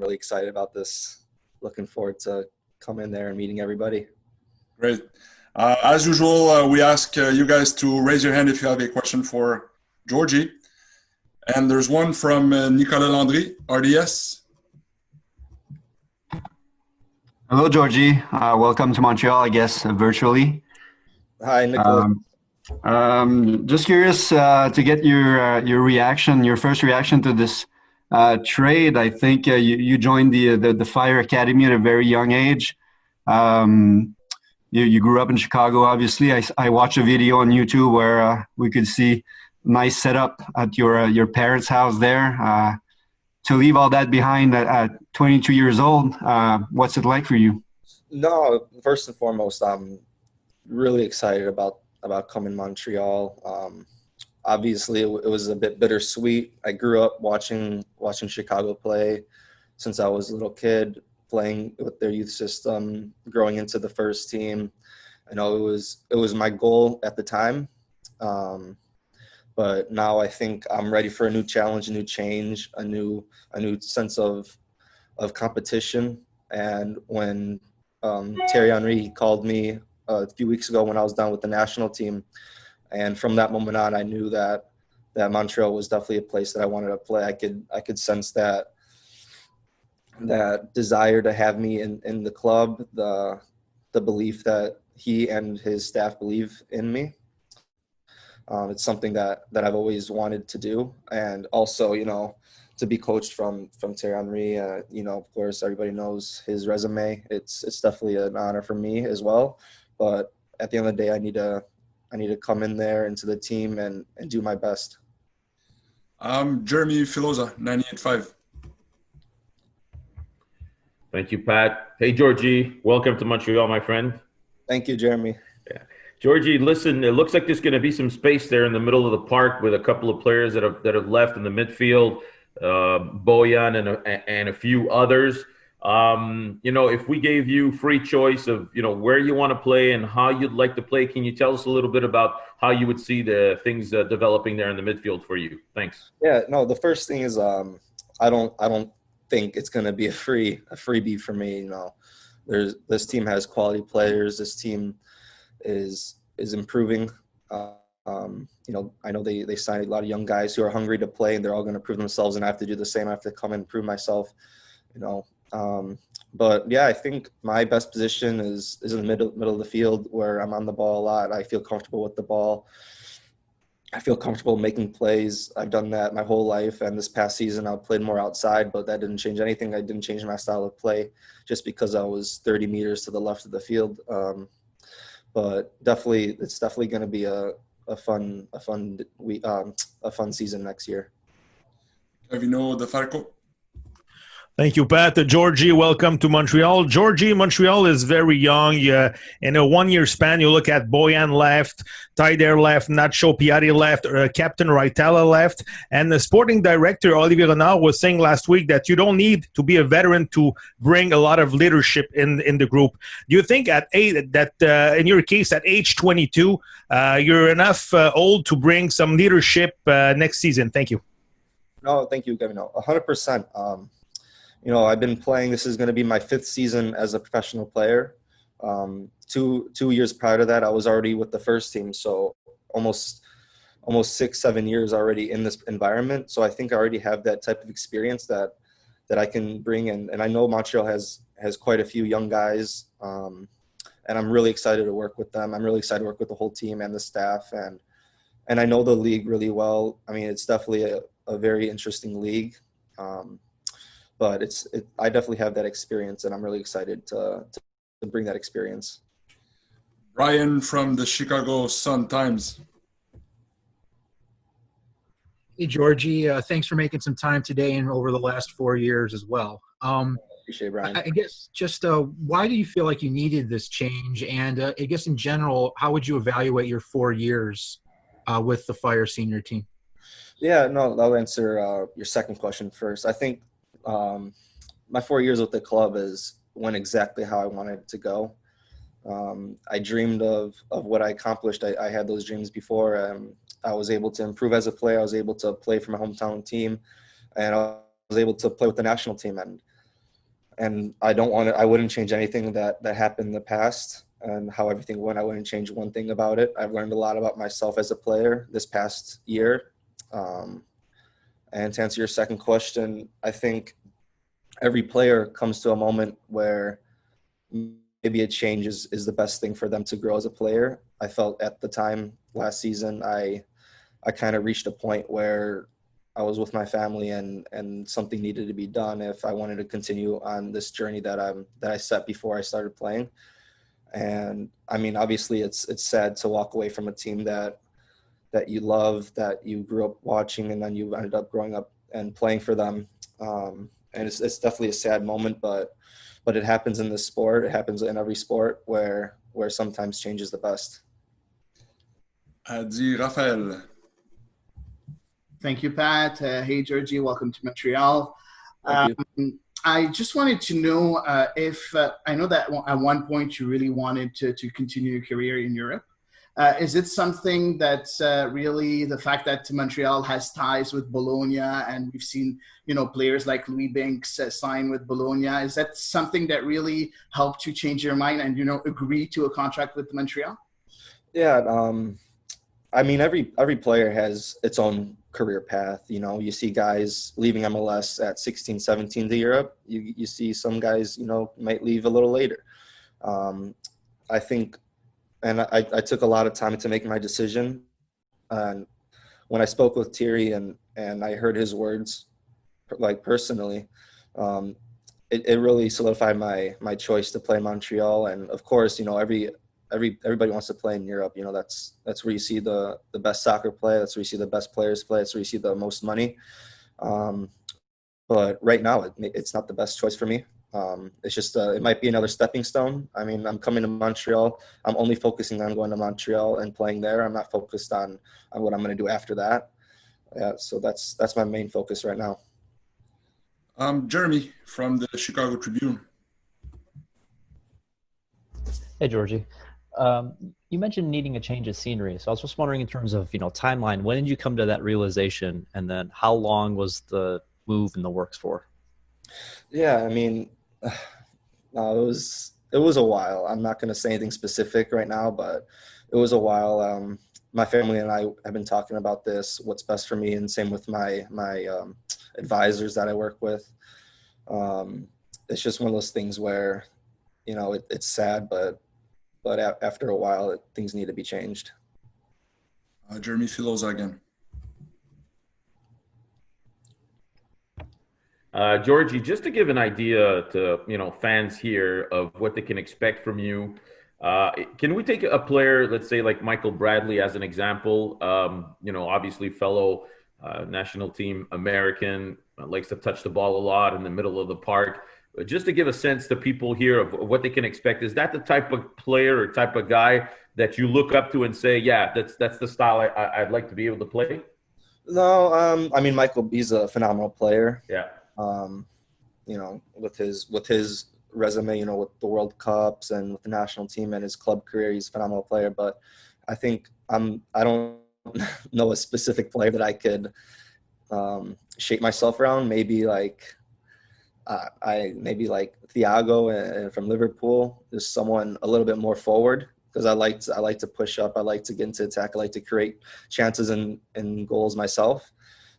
really excited about this. Looking forward to coming there and meeting everybody. Great. As usual, we ask you guys to raise your hand if you have a question for Djordje. And there's one from Nicolas Landry, RDS. Hello, Djordje. Welcome to Montreal, I guess, virtually. Hi, Nicolas. Just curious to get your reaction, your first reaction to this trade. I think you joined the Fire Academy at a very young age. You grew up in Chicago, obviously. I watched a video on YouTube where we could see nice setup at your parents' house there. To leave all that behind at 22 years old, what's it like for you? No, first and foremost, I'm really excited about coming to Montreal. Obviously, it was a bit bittersweet. I grew up watching Chicago play since I was a little kid, playing with their youth system, growing into the first team. I know it was my goal at the time. But now I think I'm ready for a new challenge, a new change, a new sense of competition. And when Thierry Henry called me a few weeks ago when I was done with the national team, and from that moment on, I knew that Montreal was definitely a place that I wanted to play. I could sense that desire to have me in the club, the belief that he and his staff believe in me. It's something that I've always wanted to do. And also, to be coached from Thierry Henry, of course, everybody knows his resume. It's definitely an honor for me as well. But at the end of the day, I need to come in there into the team and do my best. Jeremy Filosa, 98.5. Thank you, Pat. Hey, Djordje. Welcome to Montreal, my friend. Thank you, Jeremy. Yeah. Djordje, listen, it looks like there's going to be some space there in the middle of the park with a couple of players that have left in the midfield, Bojan and a few others. If we gave you free choice of, where you want to play and how you'd like to play, can you tell us a little bit about how you would see the things developing there in the midfield for you? Thanks. Yeah, no, the first thing is I don't think it's going to be a freebie for me. This team has quality players. This team is improving. I know they signed a lot of young guys who are hungry to play, and they're all going to prove themselves, and I have to do the same. I have to come and prove myself, but yeah, I think my best position is in the middle of the field, where I'm on the ball a lot. I feel comfortable with the ball. I feel comfortable making plays. I've done that my whole life, and this past season I played more outside, but that didn't change anything. I didn't change my style of play just because I was 30 meters to the left of the field. But it's definitely going to be a fun season next year. Kevino De Falco. Thank you, Pat. Djordje, welcome to Montreal. Djordje, Montreal is very young. In a one-year span, you look at Bojan left, Taider left, Nacho Piatti left, Captain Raitala left, and the sporting director, Olivier Renard, was saying last week that you don't need to be a veteran to bring a lot of leadership in the group. Do you think in your case, at age 22, you're enough old to bring some leadership next season? Thank you. No, thank you, Kevino. 100%. I've been playing. This is going to be my 5th season as a professional player. 2 years prior to that, I was already with the first team. So almost 6-7 years already in this environment. So I think I already have that type of experience that I can bring in. And I know Montreal has quite a few young guys. And I'm really excited to work with them. I'm really excited to work with the whole team and the staff. And I know the league really well. I mean, it's definitely a very interesting league. But I definitely have that experience, and I'm really excited to bring that experience. Brian from the Chicago Sun-Times. Hey, Djordje. Thanks for making some time today and over the last 4 years as well. Appreciate it, Brian. I guess just why do you feel like you needed this change? And I guess in general, how would you evaluate your 4 years with the Fire senior team? Yeah, no, I'll answer your second question first. I think my 4 years with the club went exactly how I wanted it to go. I dreamed of what I accomplished. I had those dreams before. I was able to improve as a player. I was able to play for my hometown team, and I was able to play with the national team. And and I wouldn't change anything that happened in the past and how everything went. I wouldn't change one thing about it. I've learned a lot about myself as a player this past year. And to answer your second question, I think every player comes to a moment where maybe a change is the best thing for them to grow as a player. I felt at the time last season, I kind of reached a point where I was with my family and something needed to be done if I wanted to continue on this journey that I set before I started playing. And I mean, obviously it's sad to walk away from a team that you love, that you grew up watching, and then you ended up growing up and playing for them. And it's definitely a sad moment, but it happens in this sport. It happens in every sport where sometimes change is the best. Raphaël. Thank you, Pat. Hey, Djordje, welcome to Montreal. I just wanted to know if I know that at one point you really wanted to continue your career in Europe. Is it something that really the fact that Montreal has ties with Bologna, and we've seen, players like Louis Binks sign with Bologna, is that something that really helped you change your mind and, agree to a contract with Montreal? Yeah. I mean, every player has its own career path. You see guys leaving MLS at 16, 17 to Europe. You see some guys, might leave a little later. I think, and I took a lot of time to make my decision. And when I spoke with Thierry and I heard his words, like personally, it really solidified my choice to play in Montreal. And of course, everybody wants to play in Europe. That's where you see the best soccer play. That's where you see the best players play. That's where you see the most money. But right now, it's not the best choice for me. It's just it might be another stepping stone. I mean, I'm coming to Montreal. I'm only focusing on going to Montreal and playing there. I'm not focused on what I'm going to do after that. Yeah, so that's my main focus right now. Jeremy from the Chicago Tribune. Hey, Djordje. You mentioned needing a change of scenery. So I was just wondering in terms of, timeline, when did you come to that realization? And then how long was the move in the works for? Yeah, I mean, it was a while. I'm not going to say anything specific right now, but it was a while. My family and I have been talking about this, what's best for me, and same with my advisors that I work with. It's just one of those things where, it's sad, but after a while, things need to be changed. Jeremy Filosa again. Djordje, just to give an idea to fans here of what they can expect from you, can we take a player, let's say like Michael Bradley as an example? Obviously fellow national team American, likes to touch the ball a lot in the middle of the park. Just to give a sense to people here of what they can expect, is that the type of player or type of guy that you look up to and say, yeah, that's the style I'd like to be able to play? No, I mean, Michael, he's a phenomenal player. Yeah. With his resume, with the World Cups and with the national team and his club career, he's a phenomenal player. But I think I don't know a specific player that I could shape myself around. Maybe like Thiago from Liverpool, just someone a little bit more forward, because I like to push up. I like to get into attack. I like to create chances and goals myself.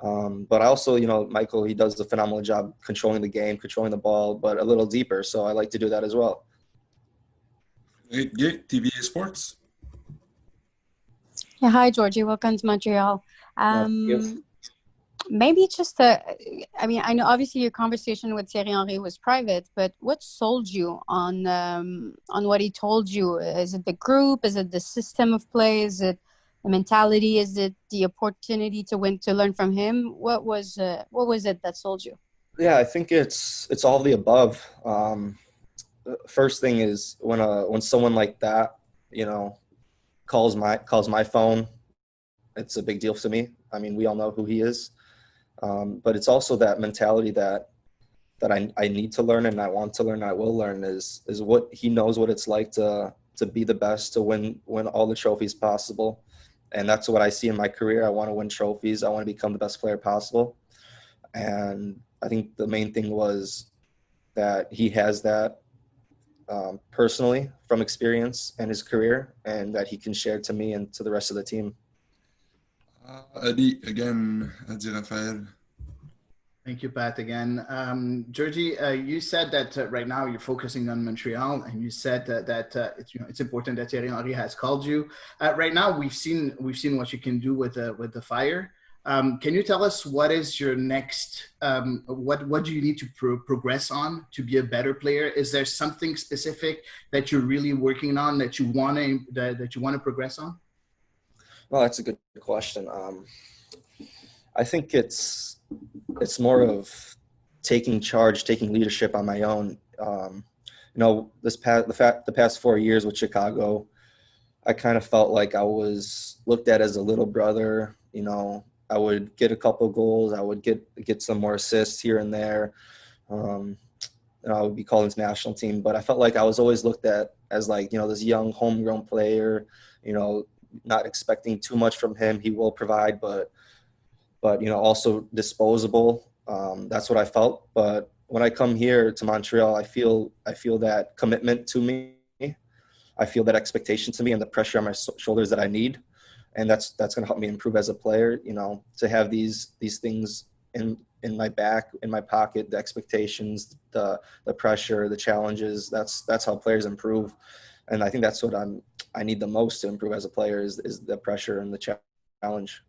But I also, Michael, he does a phenomenal job controlling the game, controlling the ball, but a little deeper. So I like to do that as well. TV Sports. Yeah, hi, Djordje. Welcome to Montreal. Maybe just I know obviously your conversation with Thierry Henry was private, but what sold you on what he told you? Is it the group? Is it the system of play? Is it the mentality? Is it the opportunity to learn from him? What was it that sold you? Yeah, I think it's all of the above. First thing is when someone like that, calls my phone, it's a big deal to me. I mean, we all know who he is. But it's also that mentality that I need to learn and I want to learn, I will learn, is what he knows what it's like to be the best, to win all the trophies possible. And that's what I see in my career. I want to win trophies. I want to become the best player possible. And I think the main thing was that he has that personally from experience and his career, and that he can share to me and to the rest of the team. Aidé, again, Adi Raphael. Thank you, Pat, again. Djordje, you said that right now you're focusing on Montreal, and you said that it's important that Thierry Henry has called you. Right now, we've seen what you can do with the Fire. Can you tell us what is your next? What do you need to progress on to be a better player? Is there something specific that you're really working on that you want to progress on? Well, that's a good question. I think it's more of taking charge, taking leadership on my own. The past 4 years with Chicago, I kind of felt like I was looked at as a little brother. I would get a couple goals, I would get some more assists here and there. I would be called into the national team, but I felt like I was always looked at as like, this young homegrown player, not expecting too much from him. He will provide, but also disposable. That's what I felt. But when I come here to Montreal, I feel that commitment to me. I feel that expectation to me and the pressure on my shoulders that I need. And that's going to help me improve as a player, to have these things in my back, in my pocket, the expectations, the pressure, the challenges. That's how players improve. And I think that's what I need the most to improve as a player is the pressure and the challenge.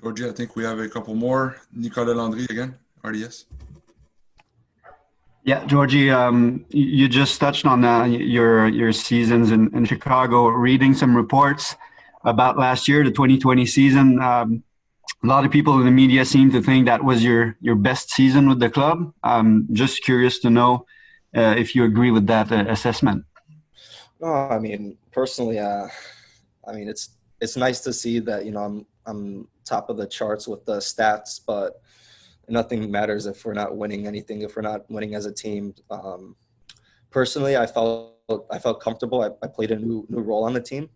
Djordje, I think we have a couple more. Nicolas Landry again, RDS. Yeah, Djordje, you just touched on your seasons in Chicago. Reading some reports about last year, the 2020 season, a lot of people in the media seem to think that was your best season with the club. I'm just curious to know if you agree with that assessment. No, I mean, personally, it's nice to see that, I'm top of the charts with the stats, but nothing matters if we're not winning anything, if we're not winning as a team. Personally, I felt comfortable. I played a new role on the team,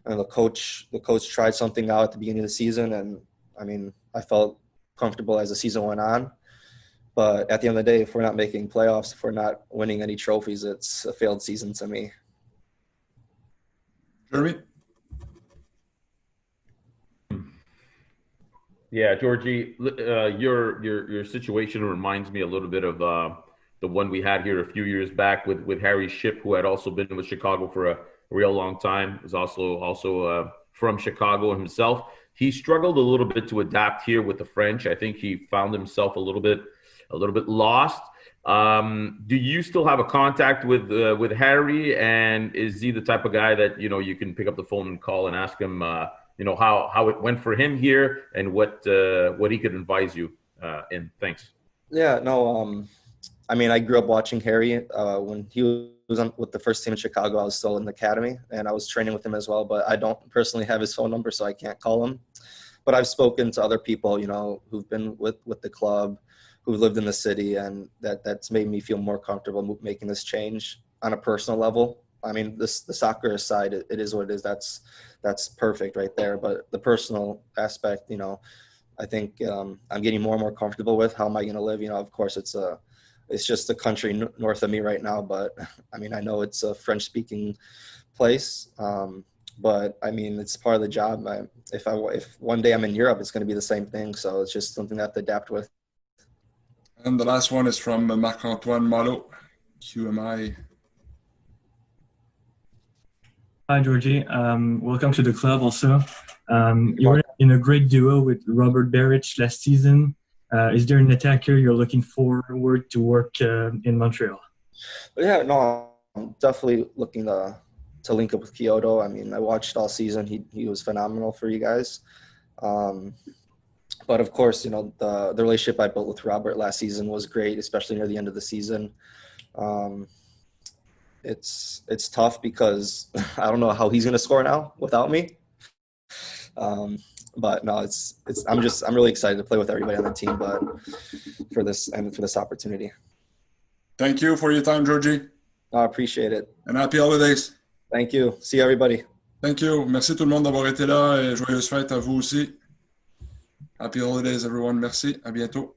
and the coach tried something out at the beginning of the season, and I felt comfortable as the season went on. But at the end of the day, if we're not making playoffs, if we're not winning any trophies, it's a failed season to me. Jeremy? Yeah, Djordje, your situation reminds me a little bit of the one we had here a few years back with Harry Shipp, who had also been with Chicago for a real long time. Is also from Chicago himself. He struggled a little bit to adapt here with the French. I think he found himself a little bit lost. Do you still have a contact with Harry? And is he the type of guy that you can pick up the phone and call and ask him how it went for him here and what he could advise you in? Thanks. Yeah, no. I grew up watching Harry when he was with the first team in Chicago. I was still in the academy, and I was training with him as well. But I don't personally have his phone number, so I can't call him. But I've spoken to other people, who've been with the club, who lived in the city, and that's made me feel more comfortable making this change on a personal level. The soccer side, it is what it is. That's perfect right there. But the personal aspect, I think I'm getting more and more comfortable with. How am I going to live? Of course, it's just a country north of me right now. But I know it's a French-speaking place. But it's part of the job. If one day I'm in Europe, it's going to be the same thing. So it's just something I have to adapt with. And the last one is from Marc-Antoine Malo, QMI. Hi, Djordje. Welcome to the club also. You were in a great duo with Robert Barrich last season. Is there an attacker you're looking forward to work in Montreal? Yeah, no, I'm definitely looking to link up with Kyoto. I watched all season. He was phenomenal for you guys. But of course, the relationship I built with Robert last season was great, especially near the end of the season. It's tough because I don't know how he's going to score now without me. But no, I'm really excited to play with everybody on the team, but for this opportunity. Thank you for your time, Djordje. I appreciate it. And happy holidays. Thank you. See everybody. Thank you. Merci tout le monde d'avoir été là et joyeuses fêtes à vous aussi. Happy holidays, everyone. Merci. À bientôt.